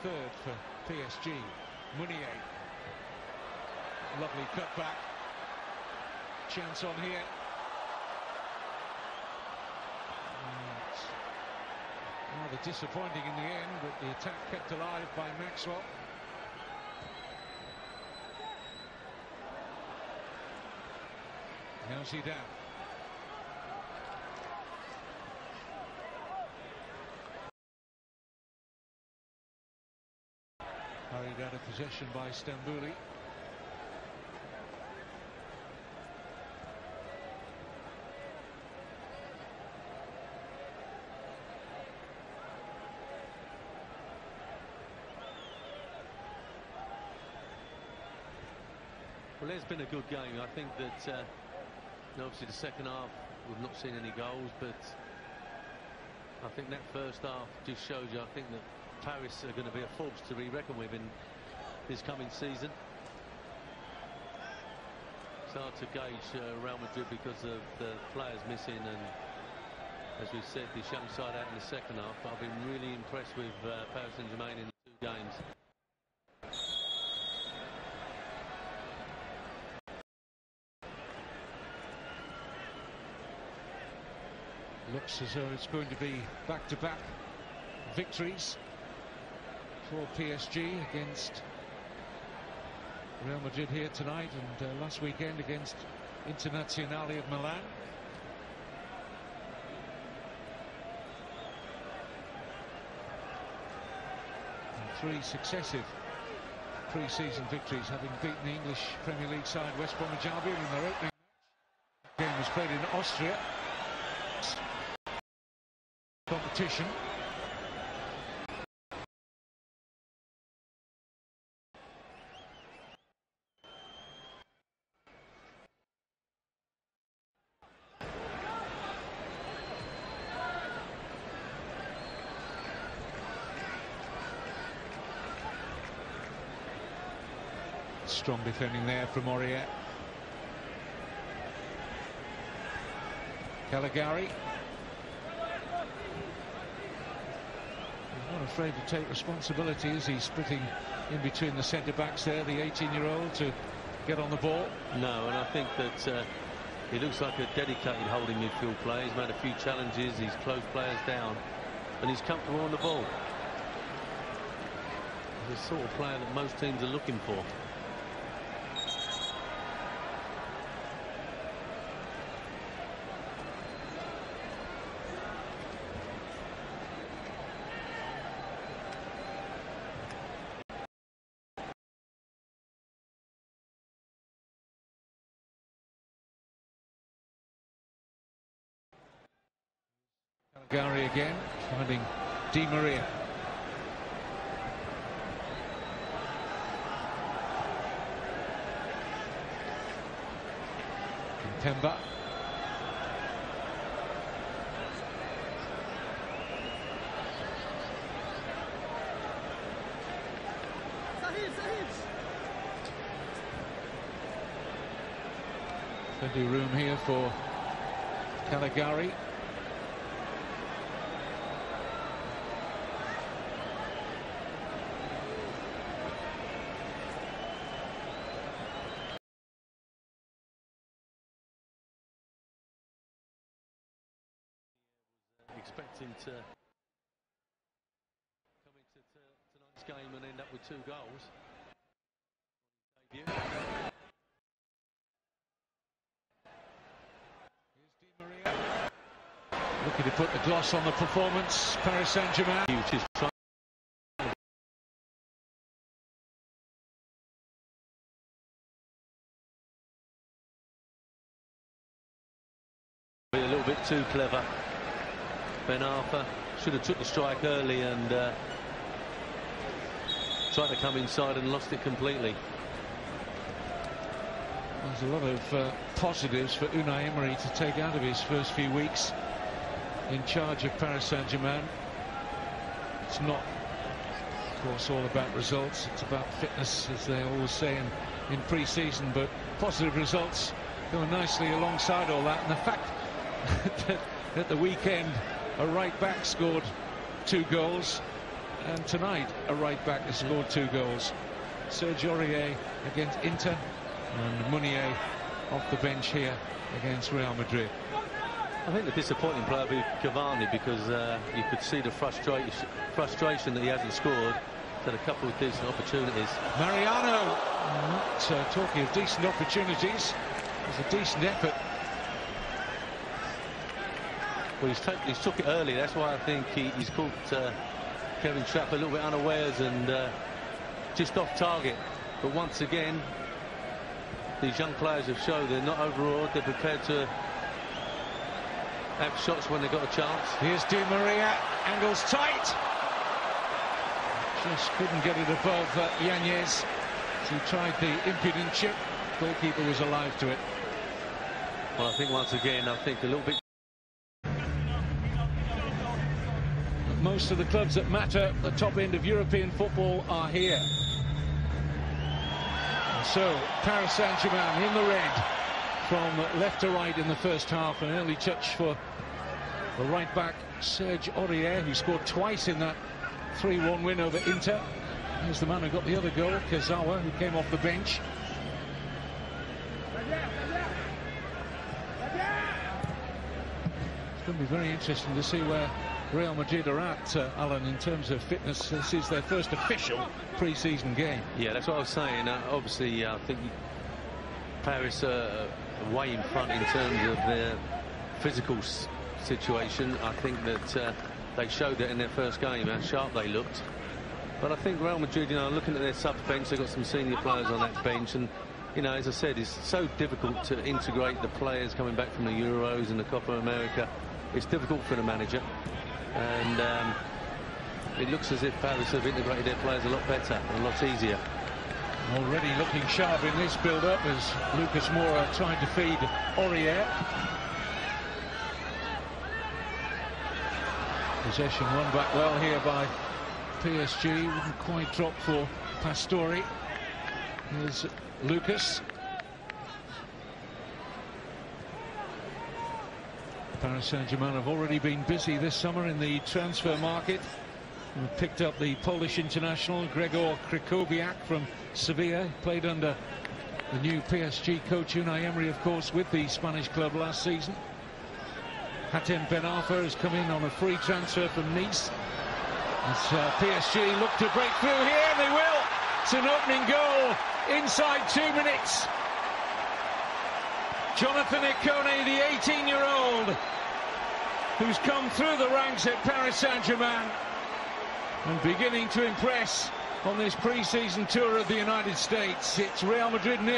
third for PSG. Meunier. Lovely cutback. Chance on here. Rather disappointing in the end, but the attack kept alive by Maxwell. Now Zidane. Hurried out of possession by Stambouli. Well, it's been a good game. I think that obviously the second half we've not seen any goals, but I think that first half just shows you, I think that Paris are going to be a force to be reckoned with in this coming season. It's hard to gauge Real Madrid because of the players missing, and as we said, this young side out in the second half. But I've been really impressed with Paris Saint-Germain in the two games. Looks as though it's going to be back-to-back victories for PSG against Real Madrid here tonight, and last weekend against Internazionale of Milan. And 3 successive pre-season victories, having beaten the English Premier League side West Bromwich Albion in their opening match. The game was played in Austria. Competition. Strong defending there from Aurier. Caligari. Not afraid to take responsibility as he's splitting in between the centre-backs there, the 18-year-old, to get on the ball. No, and I think that he looks like a dedicated holding midfield player. He's made a few challenges, he's closed players down, and he's comfortable on the ball. He's the sort of player that most teams are looking for. Caligari again, finding Di Maria. Kemba. Plenty of room here for Caligari. Expecting to come into tonight's game and end up with 2 goals. Here's Di Maria. Looking to put the gloss on the performance, Paris Saint-Germain. Which is trying to be a little bit too clever. Ben Arthur should have took the strike early and tried to come inside and lost it completely. There's a lot of positives for Unai Emery to take out of his first few weeks in charge of Paris Saint-Germain. It's not, of course, all about results. It's about fitness, as they always say in pre-season, but positive results go nicely alongside all that. And the fact that at the weekend a right back scored 2 goals and tonight a right back has scored 2 goals. Serge Aurier against Inter, and Meunier off the bench here against Real Madrid. I think the disappointing player would be Cavani, because you could see the frustration that he hasn't scored. Had a couple of decent opportunities. Mariano, talking of decent opportunities, it was a decent effort. Well, he's took it early. That's why I think he's caught Kevin Trapp a little bit unawares and just off target. But once again, these young players have shown they're not overawed. They're prepared to have shots when they've got a chance. Here's Di Maria, angles tight. Just couldn't get it above Yanez. He tried the impudent chip. Goalkeeper was alive to it. Well, I think once again, a little bit. Most of the clubs that matter at the top end of European football are here. So Paris Saint-Germain in the red from left to right in the first half. An early touch for the right back Serge Aurier, who scored twice in that 3-1 win over Inter. Here's the man who got the other goal, Kazawa, who came off the bench. It's going to be very interesting to see where Real Madrid are at, Alan, in terms of fitness. This is their first official pre-season game. Yeah, that's what I was saying. Obviously, I think Paris are way in front in terms of their physical situation. I think that they showed it in their first game, how sharp they looked. But I think Real Madrid, looking at their subs bench, they've got some senior players on that bench. And, as I said, it's so difficult to integrate the players coming back from the Euros and the Copa America. It's difficult for the manager. And it looks as if Paris have integrated their players a lot better and a lot easier. Already looking sharp in this build-up as Lucas Moura tried to feed Aurier. Possession won back well here by PSG. Wouldn't quite drop for Pastore. Here's Lucas. Paris Saint-Germain have already been busy this summer in the transfer market. We've picked up the Polish international Gregor Krychowiak from Sevilla. Played under the new PSG coach Unai Emery, of course, with the Spanish club last season. Hatem Ben Arfa has come in on a free transfer from Nice. As PSG look to break through here, and they will. It's an opening goal inside 2 minutes. Jonathan Ikone, the 18-year-old, who's come through the ranks at Paris Saint-Germain and beginning to impress on this pre-season tour of the United States. It's Real Madrid nil.